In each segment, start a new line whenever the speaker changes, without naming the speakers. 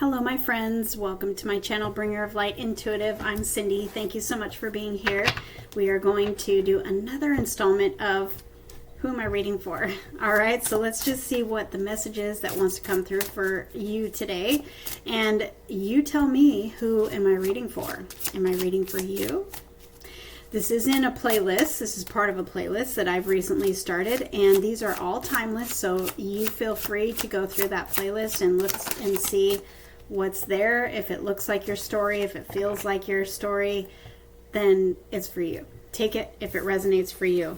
Hello, my friends. Welcome to my channel, Bringer of Light Intuitive. I'm Cindy. Thank you so much for being here. We are going to do another installment of Who Am I Reading For? All right, so let's just see what the message is that wants to come through for you today. And you tell me, who am I reading for? Am I reading for you? This is in a playlist. This is part of a playlist that I've recently started, and these are all timeless, so you feel free to go through that playlist and look and see what's there. If it looks like your story, if it feels like your story, then it's for you. Take it if it resonates for you.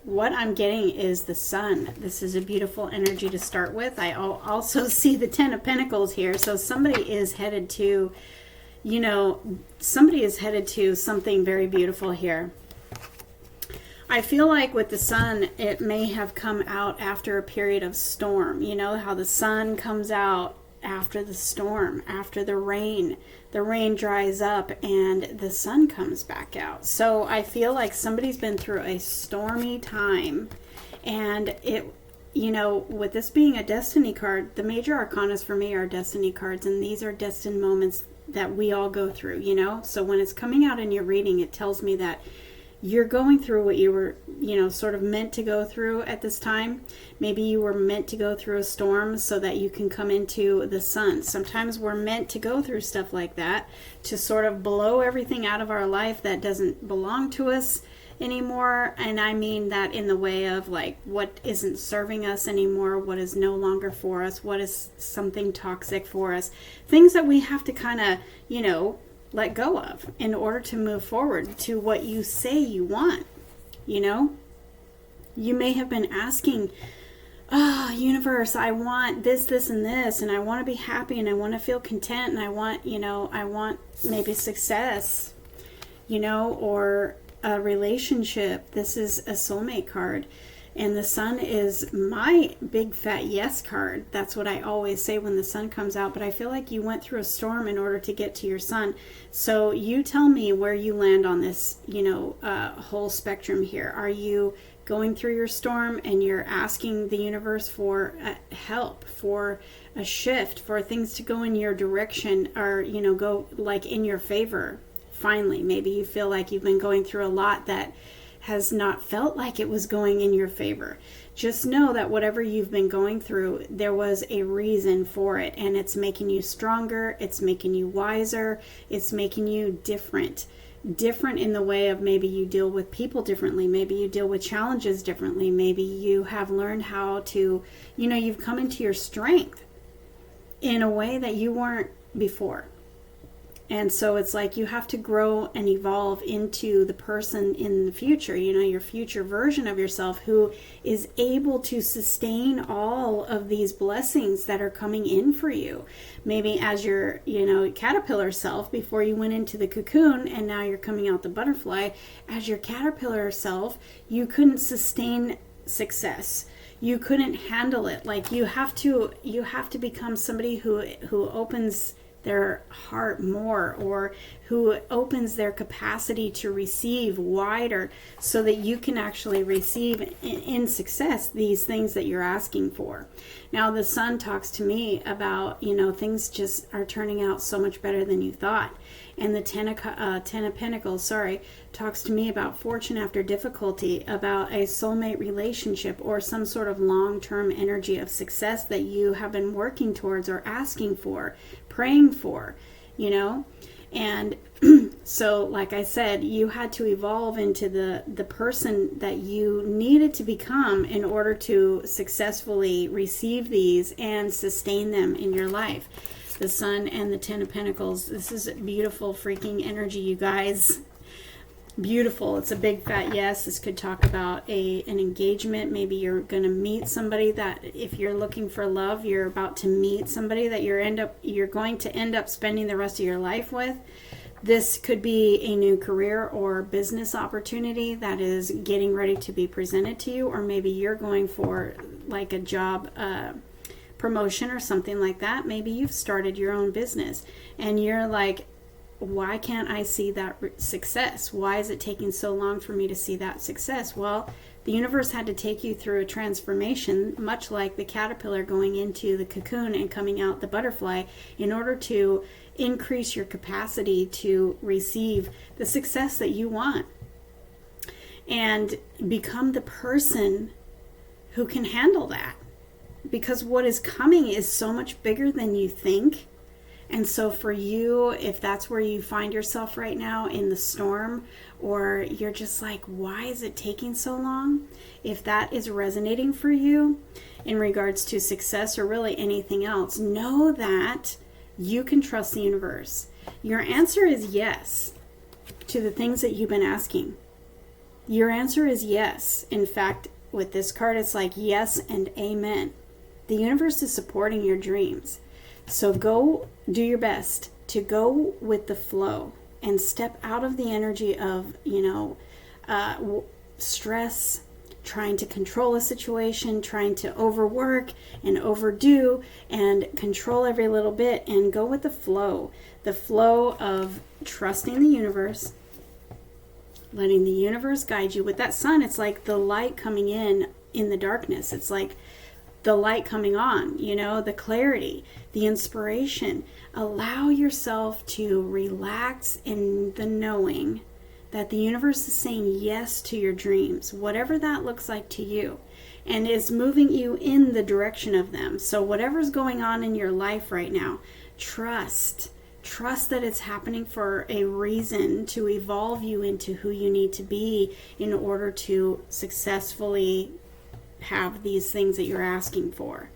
What I'm getting is the Sun. This is a beautiful energy to start with. I also see the Ten of Pentacles here, so somebody is headed to somebody is headed to something very beautiful here. I feel like with the Sun, it may have come out after a period of storm. You know how the sun comes out after the storm, after the rain. The rain dries up and the sun comes back out. So I feel like somebody's been through a stormy time, and with this being a destiny card, the major arcanas for me are destiny cards, and these are destined moments that we all go through, So when it's coming out in your reading, it tells me that you're going through what you were, sort of meant to go through at this time. Maybe you were meant to go through a storm so that you can come into the sun. Sometimes we're meant to go through stuff like that to sort of blow everything out of our life that doesn't belong to us anymore. And I mean that in the way of like what isn't serving us anymore, what is no longer for us, what is something toxic for us, things that we have to kind of let go of in order to move forward to what you say you want. You may have been asking, universe, I want this, and this, and I want to be happy, and I want to feel content, and I want maybe success, or a relationship. This is a soulmate card, and the Sun is my big fat yes card. That's what I always say when the Sun comes out, but I feel like you went through a storm in order to get to your Sun. So you tell me where you land on this whole spectrum here. Are you going through your storm and you're asking the universe for help, for a shift, for things to go in your direction, or go like in your favor? Finally, maybe you feel like you've been going through a lot that has not felt like it was going in your favor. Just know that whatever you've been going through, there was a reason for it, and it's making you stronger, it's making you wiser, it's making you different in the way of maybe you deal with people differently, maybe you deal with challenges differently, maybe you have learned how to, you've come into your strength in a way that you weren't before. And so it's like you have to grow and evolve into the person in the future, your future version of yourself who is able to sustain all of these blessings that are coming in for you. Maybe as your, caterpillar self before you went into the cocoon and now you're coming out the butterfly. As your caterpillar self, you couldn't sustain success. You couldn't handle it. Like you have to become somebody who opens their heart more, or who opens their capacity to receive wider so that you can actually receive in success these things that you're asking for. Now the Sun talks to me about, things just are turning out so much better than you thought. And the Ten of Pentacles, talks to me about fortune after difficulty, about a soulmate relationship or some sort of long-term energy of success that you have been working towards or asking for, praying for, And so, like I said, you had to evolve into the person that you needed to become in order to successfully receive these and sustain them in your life. The Sun and the Ten of Pentacles. This is beautiful freaking energy, you guys. Beautiful. It's a big fat yes. This could talk about an engagement. Maybe you're going to meet somebody that, if you're looking for love, you're about to meet somebody that you're going to end up spending the rest of your life with. This could be a new career or business opportunity that is getting ready to be presented to you, or maybe you're going for like a job promotion or something like that. Maybe you've started your own business and you're like, why can't I see that success? Why is it taking so long for me to see that success? Well, The universe had to take you through a transformation, much like the caterpillar going into the cocoon and coming out the butterfly, in order to increase your capacity to receive the success that you want and become the person who can handle that. Because what is coming is so much bigger than you think. And so for you, if that's where you find yourself right now in the storm, or you're just like, why is it taking so long? If that is resonating for you in regards to success or really anything else, know that you can trust the universe. Your answer is yes to the things that you've been asking. Your answer is yes. In fact, with this card, it's like yes and amen. The universe is supporting your dreams. So go do your best to go with the flow and step out of the energy of, stress, trying to control a situation, trying to overwork and overdo and control every little bit, and go with the flow of trusting the universe, letting the universe guide you. With that sun, it's like the light coming in the darkness. It's like the light coming on, the clarity, the inspiration. Allow yourself to relax in the knowing that the universe is saying yes to your dreams, whatever that looks like to you, and is moving you in the direction of them. So whatever's going on in your life right now, trust that it's happening for a reason, to evolve you into who you need to be in order to successfully have these things that you're asking for.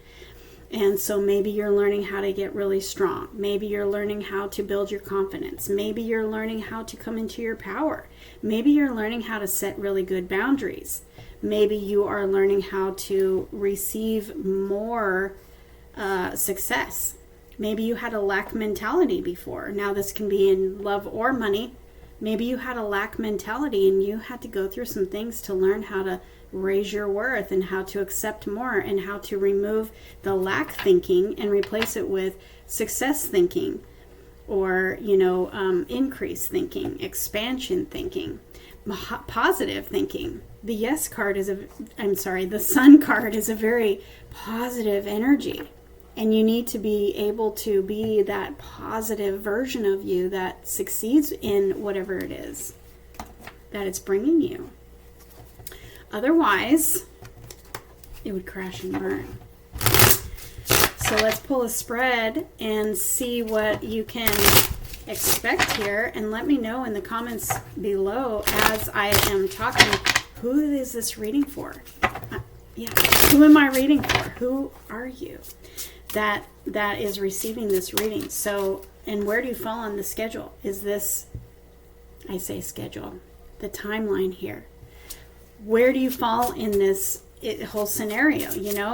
And so maybe you're learning how to get really strong. Maybe you're learning how to build your confidence. Maybe you're learning how to come into your power. Maybe you're learning how to set really good boundaries. Maybe you are learning how to receive more success. Maybe you had a lack mentality before. Now this can be in love or money. Maybe you had a lack mentality and you had to go through some things to learn how to raise your worth and how to accept more and how to remove the lack thinking and replace it with success thinking, or increase thinking, expansion thinking, positive thinking. The the sun card is a very positive energy, and you need to be able to be that positive version of you that succeeds in whatever it is that it's bringing you. Otherwise, it would crash and burn. So let's pull a spread and see what you can expect here. And let me know in the comments below as I am talking, who is this reading for? Who am I reading for? Who are you that is receiving this reading? So, and where do you fall on the schedule? Is this, I say schedule, the timeline here. Where do you fall in this whole scenario?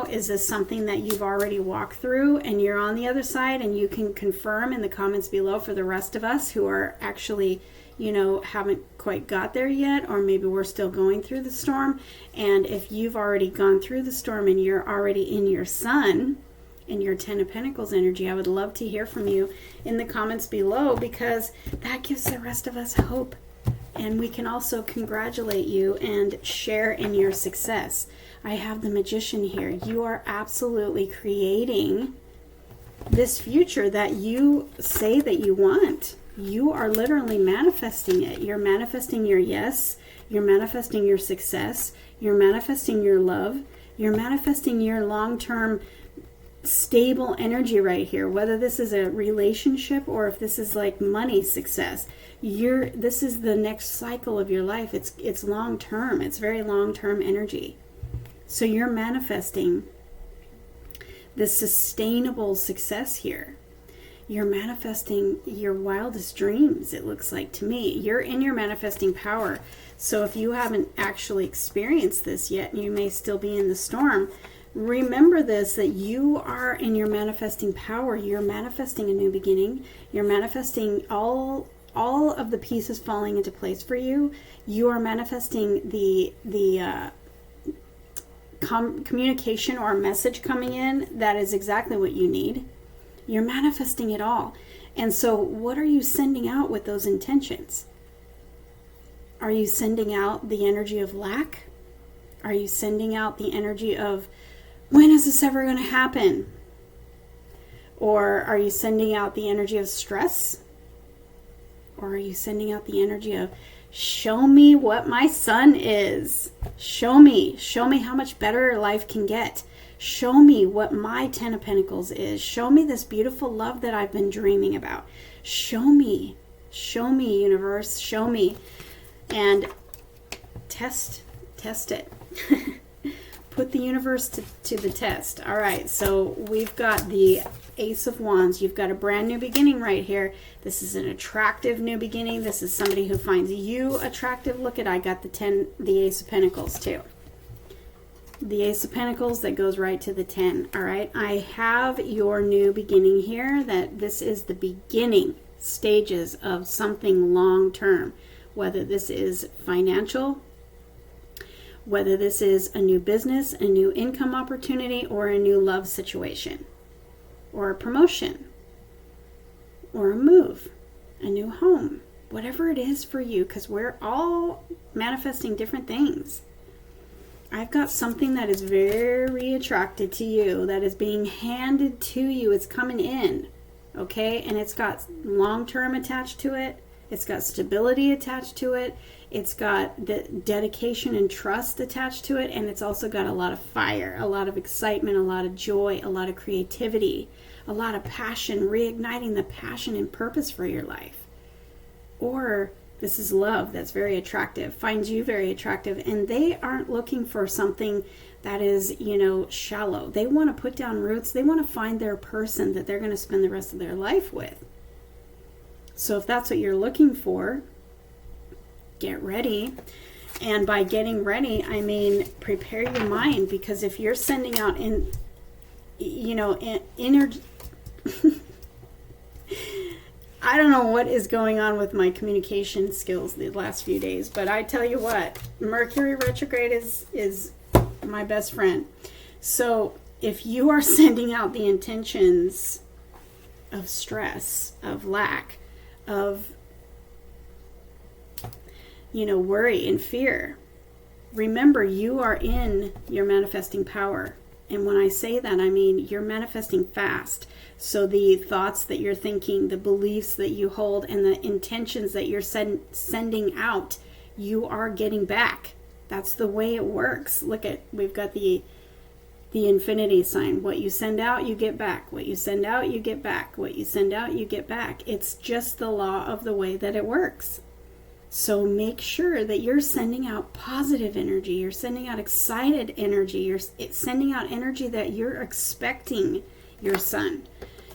Is this something that you've already walked through and you're on the other side, and you can confirm in the comments below for the rest of us who are actually, haven't quite got there yet, or maybe we're still going through the storm. And if you've already gone through the storm and you're already in your sun, in your Ten of Pentacles energy, I would love to hear from you in the comments below, because that gives the rest of us hope. And we can also congratulate you and share in your success. I have the Magician here. You are absolutely creating this future that you say that you want. You are literally manifesting it. You're manifesting your yes. You're manifesting your success. You're manifesting your love. You're manifesting your long-term stable energy right here, whether this is a relationship or if this is like money success. This is the next cycle of your life. It's long term. It's very long term energy. So you're manifesting the sustainable success here. You're manifesting your wildest dreams, it looks like to me. You're in your manifesting power. So if you haven't actually experienced this yet, you may still be in the storm. Remember this, that you are in your manifesting power. You're manifesting a new beginning. You're manifesting all of the pieces falling into place for you. You are manifesting the communication or message coming in that is exactly what you need. You're manifesting it all. And so what are you sending out with those intentions? Are you sending out the energy of lack? Are you sending out the energy of, when is this ever going to happen? Or are you sending out the energy of stress? Or are you sending out the energy of, show me what my sun is. Show me how much better life can get. Show me what my 10 of Pentacles is. Show me this beautiful love that I've been dreaming about. Show me, universe, show me. And test it. Put the universe to the test. All right, so we've got the Ace of Wands. You've got a brand new beginning right here. This is an attractive new beginning. This is somebody who finds you attractive. Look at, I got the Ace of Pentacles too. The Ace of Pentacles that goes right to the 10. All right, I have your new beginning here, that this is the beginning stages of something long term, whether this is financial, whether this is a new business, a new income opportunity, or a new love situation, or a promotion, or a move, a new home, whatever it is for you, because we're all manifesting different things. I've got something that is very attracted to you, that is being handed to you. It's coming in, okay? And it's got long-term attached to it. It's got stability attached to it. It's got the dedication and trust attached to it. And it's also got a lot of fire, a lot of excitement, a lot of joy, a lot of creativity, a lot of passion, reigniting the passion and purpose for your life. Or this is love that's very attractive, finds you very attractive, and they aren't looking for something that is, shallow. They want to put down roots. They want to find their person that they're going to spend the rest of their life with. So if that's what you're looking for, get ready. And by getting ready, I mean prepare your mind, because if you're sending out energy, I don't know what is going on with my communication skills the last few days, but I tell you what, Mercury retrograde is my best friend. So if you are sending out the intentions of stress, of lack, of worry and fear, remember you are in your manifesting power. And when I say that, I mean you're manifesting fast. So the thoughts that you're thinking, the beliefs that you hold, and the intentions that you're sending out, you are getting back. That's the way it works. Look at, we've got the infinity sign. What you send out, you get back. What you send out, you get back. What you send out, you get back. It's just the law of the way that it works. So make sure that you're sending out positive energy. You're sending out excited energy. You're sending out energy that you're expecting your sun.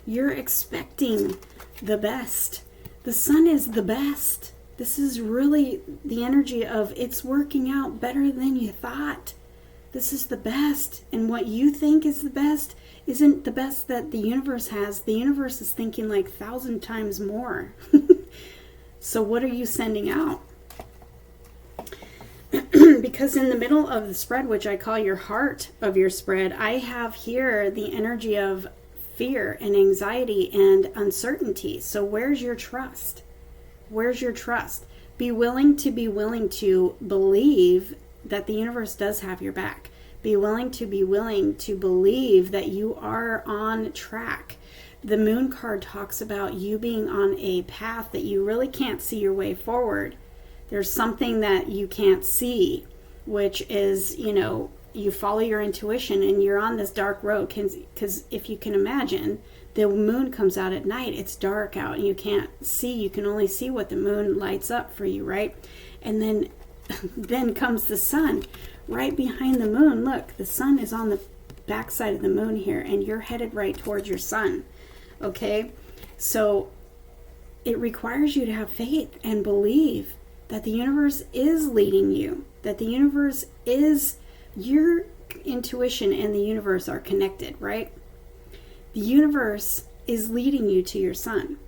You're expecting the best. The sun is the best. This is really the energy of it's working out better than you thought. This is the best. And what you think is the best isn't the best that the universe has. The universe is thinking like 1,000 times more. So what are you sending out? Because in the middle of the spread, which I call your heart of your spread, I have here the energy of fear and anxiety and uncertainty. So where's your trust? Where's your trust? Be willing to believe that the universe does have your back. Be willing to believe that you are on track. The moon card talks about you being on a path that you really can't see your way forward. There's something that you can't see, which is, you follow your intuition and you're on this dark road. Because if you can imagine, the moon comes out at night. It's dark out and you can't see. You can only see what the moon lights up for you, right? And then comes the sun right behind the moon. Look, the sun is on the backside of the moon here and you're headed right towards your sun. Okay, so it requires you to have faith and believe that the universe is leading you, that the universe is, your intuition and the universe are connected, right? The universe is leading you to your sun.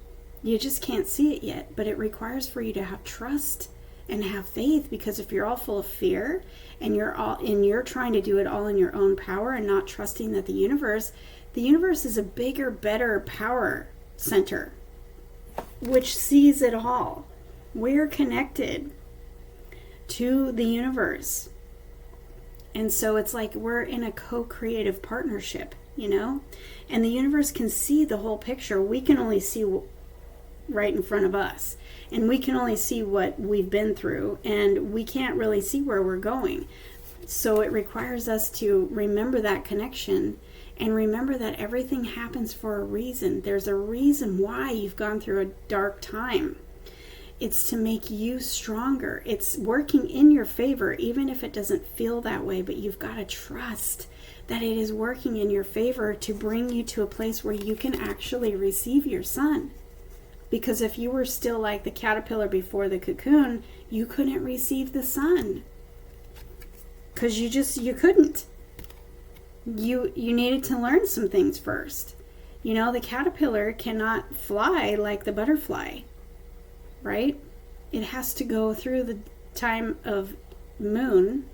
You just can't see it yet, but it requires for you to have trust and have faith, because if you're all full of fear and you're trying to do it all in your own power and not trusting that the universe is a bigger, better power center, which sees it all. We're connected to the universe. And so it's like we're in a co-creative partnership, you know? And the universe can see the whole picture. We can only see right in front of us. And we can only see what we've been through. And we can't really see where we're going. So it requires us to remember that connection and remember that everything happens for a reason. There's a reason why you've gone through a dark time. It's to make you stronger. It's working in your favor, even if it doesn't feel that way. But you've got to trust that it is working in your favor to bring you to a place where you can actually receive your son. Because if you were still like the caterpillar before the cocoon, you couldn't receive the sun. Because you couldn't. You needed to learn some things first. You know, the caterpillar cannot fly like the butterfly. Right? It has to go through the time of moon,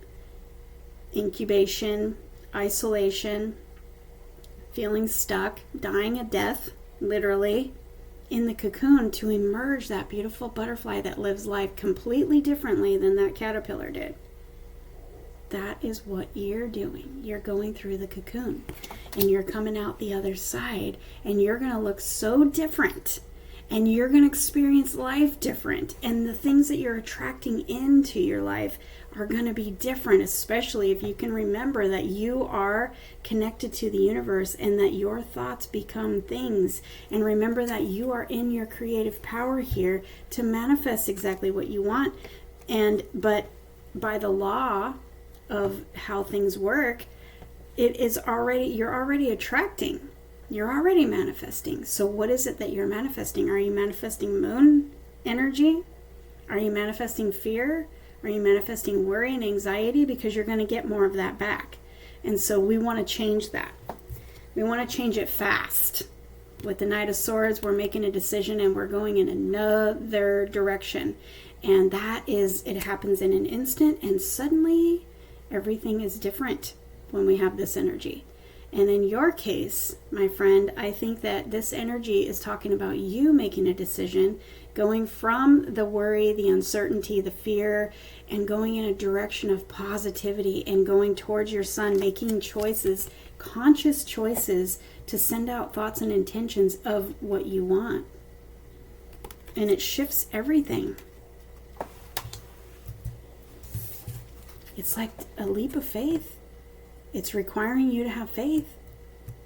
incubation, isolation, feeling stuck, dying a death, literally, in the cocoon to emerge that beautiful butterfly that lives life completely differently than that caterpillar did. That is what you're doing. You're going through the cocoon and you're coming out the other side and you're going to look so different. And you're going to experience life different. And the things that you're attracting into your life are going to be different, especially if you can remember that you are connected to the universe and that your thoughts become things. And remember that you are in your creative power here to manifest exactly what you want. But by the law of how things work, you're already attracting. You're already manifesting. So what is it that you're manifesting? Are you manifesting moon energy? Are you manifesting fear? Are you manifesting worry and anxiety? Because you're going to get more of that back. And so we want to change that. We want to change it fast. With the Knight of Swords, we're making a decision and we're going in another direction. And it happens in an instant and suddenly everything is different when we have this energy. And in your case, my friend, I think that this energy is talking about you making a decision, going from the worry, the uncertainty, the fear, and going in a direction of positivity and going towards your son, making choices, conscious choices to send out thoughts and intentions of what you want. And it shifts everything. It's like a leap of faith. It's requiring you to have faith,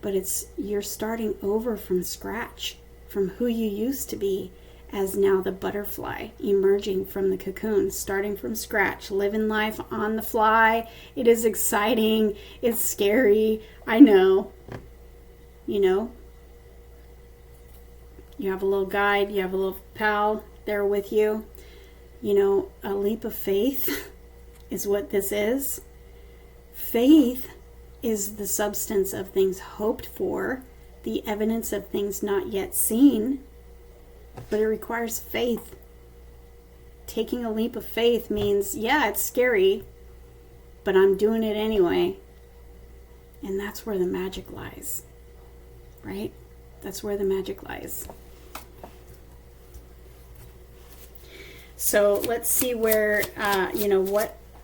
but you're starting over from scratch, from who you used to be as now the butterfly emerging from the cocoon, starting from scratch, living life on the fly. It is exciting. It's scary. I know. You know, you have a little guide, you have a little pal there with you. You know, a leap of faith is what this is. Faith is the substance of things hoped for, the evidence of things not yet seen, but it requires faith. Taking a leap of faith means, yeah, it's scary, but I'm doing it anyway. And that's where the magic lies, right? That's where the magic lies. So let's see where,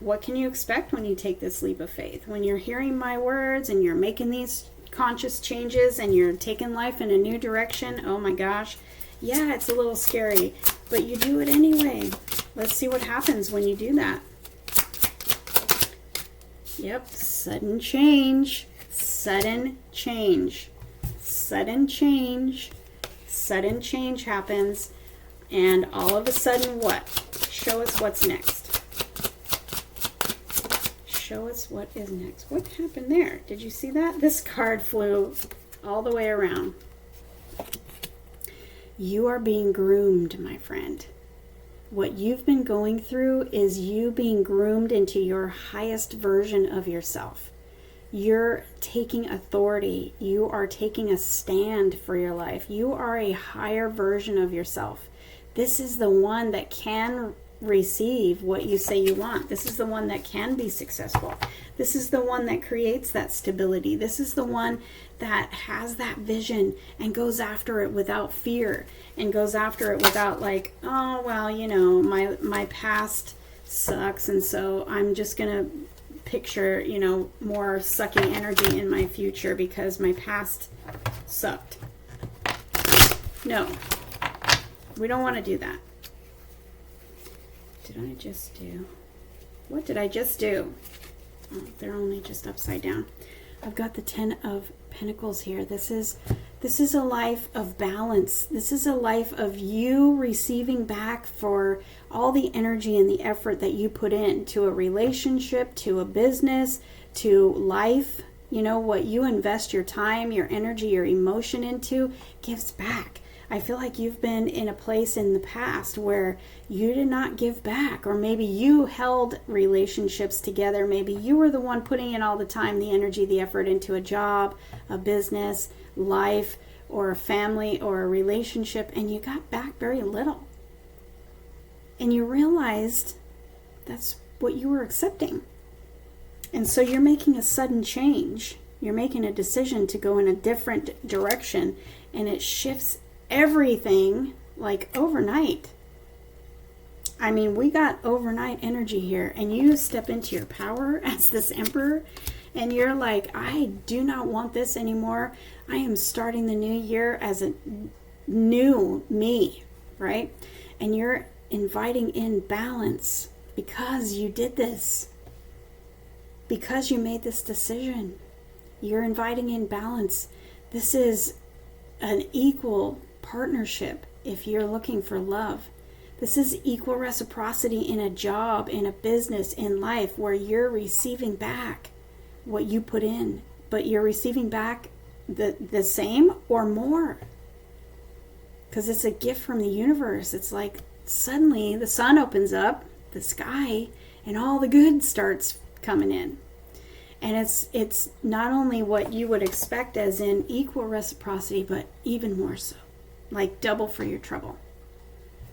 what can you expect when you take this leap of faith? When you're hearing my words and you're making these conscious changes and you're taking life in a new direction, oh my gosh, yeah, it's a little scary, but you do it anyway. Let's see what happens when you do that. Yep, sudden change, sudden change, sudden change, sudden change happens, and all of a sudden what? Show us what's next. Show us what is next. What happened there? Did you see that? This card flew all the way around. You are being groomed, my friend. What you've been going through is you being groomed into your highest version of yourself. You're taking authority. You are taking a stand for your life. You are a higher version of yourself. This is the one that can receive what you say you want. This is the one that can be successful. This is the one that creates that stability. This is the one that has that vision and goes after it without fear and goes after it without like, oh, well, you know, my past sucks and so I'm just going to picture, more sucking energy in my future because my past sucked. No, we don't want to do that. What did I just do? Oh, they're only just upside down. I've got the 10 of Pentacles here. This is a life of balance. This is a life of you receiving back for all the energy and the effort that you put into a relationship, to a business, to life. What you invest your time, your energy, your emotion into gives back. I feel like you've been in a place in the past where you did not give back, or maybe you held relationships together. Maybe you were the one putting in all the time, the energy, the effort into a job, a business, life, or a family, or a relationship, and you got back very little. And you realized that's what you were accepting. And so you're making a sudden change. You're making a decision to go in a different direction, and it shifts everything like overnight. I mean, we got overnight energy here, and you step into your power as this Emperor, and you're like, I do not want this anymore. I am starting the new year as a new me, right? And you're inviting in balance because you did this, because you made this decision. You're inviting in balance. This is an equal partnership if you're looking for love. This is equal reciprocity in a job, in a business, in life, where you're receiving back what you put in, but you're receiving back the same or more, because it's a gift from the universe. It's like suddenly the sun opens up the sky and all the good starts coming in. And it's not only what you would expect as in equal reciprocity, but even more so. Like double for your trouble.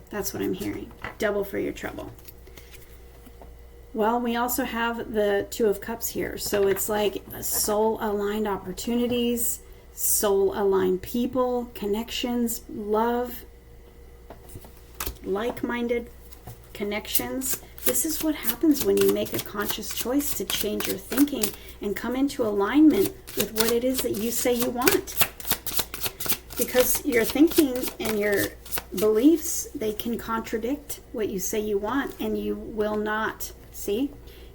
That's what I'm hearing. Double for your trouble. Well, we also have the Two of Cups here. So it's like soul-aligned opportunities, soul-aligned people, connections, love, like-minded connections. This is what happens when you make a conscious choice to change your thinking and come into alignment with what it is that you say you want. Because your thinking and your beliefs, they can contradict what you say you want, and you will not,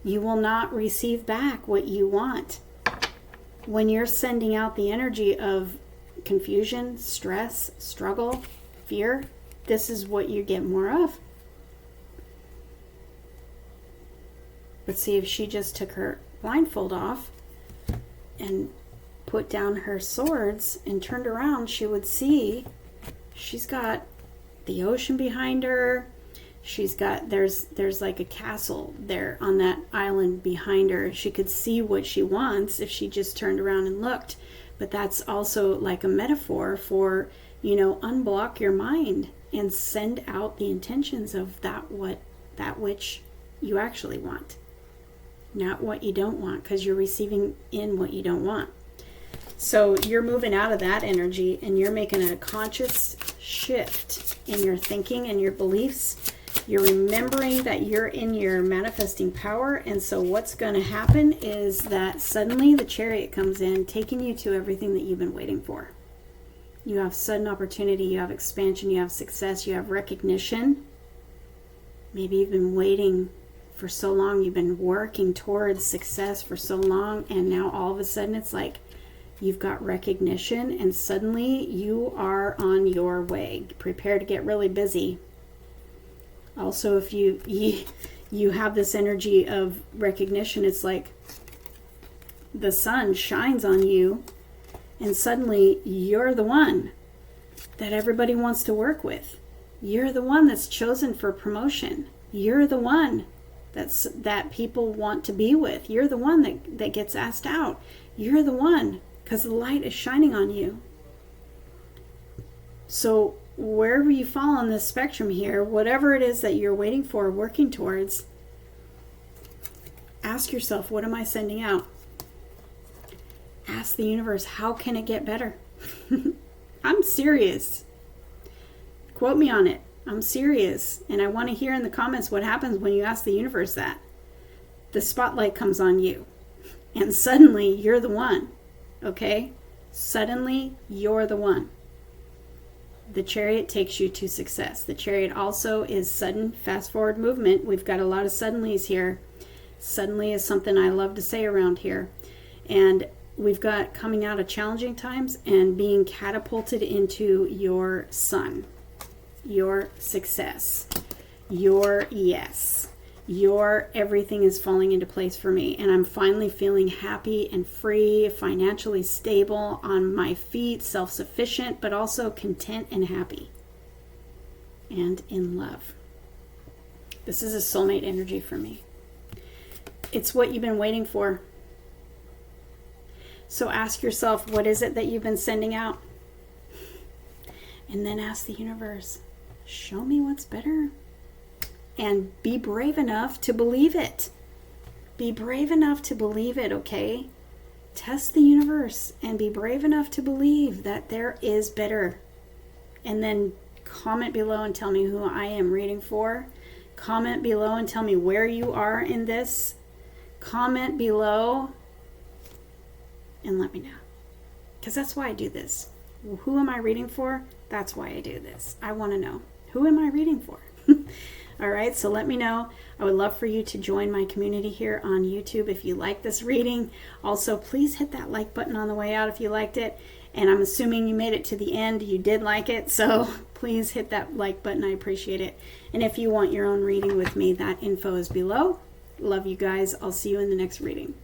you will not receive back what you want. When you're sending out the energy of confusion, stress, struggle, fear, this is what you get more of. But see, if she just took her blindfold off and put down her swords and turned around, she would see she's got the ocean behind her. She's got, there's like a castle there on that island behind her. She could see what she wants if she just turned around and looked. But that's also like a metaphor for, unblock your mind and send out the intentions of that which you actually want. Not what you don't want, because you're receiving in what you don't want. So you're moving out of that energy and you're making a conscious shift in your thinking and your beliefs. You're remembering that you're in your manifesting power. And so what's going to happen is that suddenly the Chariot comes in, taking you to everything that you've been waiting for. You have sudden opportunity, you have expansion, you have success, you have recognition. Maybe you've been waiting for so long, you've been working towards success for so long, and now all of a sudden it's like you've got recognition, and suddenly you are on your way. Prepare to get really busy. Also, if you have this energy of recognition, it's like the sun shines on you, and suddenly you're the one that everybody wants to work with. You're the one that's chosen for promotion. You're the one that people want to be with. You're the one that gets asked out. You're the one, because the light is shining on you. So wherever you fall on this spectrum here, whatever it is that you're waiting for, working towards, ask yourself, what am I sending out? Ask the universe, how can it get better? I'm serious. Quote me on it. I'm serious. And I want to hear in the comments what happens when you ask the universe that. the spotlight comes on you. And suddenly you're the one. Okay? Suddenly you're the one. The Chariot takes you to success. The Chariot also is sudden, fast forward movement. We've got a lot of suddenlies here. Suddenly is something I love to say around here. And we've got coming out of challenging times and being catapulted into your sun, your success, your yes, your everything is falling into place for me. And I'm finally feeling happy and free, financially stable, on my feet, self-sufficient, but also content and happy and in love. This is a soulmate energy for me. It's what you've been waiting for. So ask yourself, what is it that you've been sending out? And then ask the universe, show me what's better. And be brave enough to believe it. Be brave enough to believe it, okay? Test the universe and be brave enough to believe that there is better. And then comment below and tell me who I am reading for. Comment below and tell me where you are in this. Comment below and let me know, because that's why I do this. Who am I reading for? That's why I do this. I want to know, who am I reading for? All right, so let me know. I would love for you to join my community here on YouTube if you like this reading. Also, please hit that like button on the way out if you liked it. And I'm assuming you made it to the end. You did like it, so please hit that like button. I appreciate it. And if you want your own reading with me, that info is below. Love you guys. I'll see you in the next reading.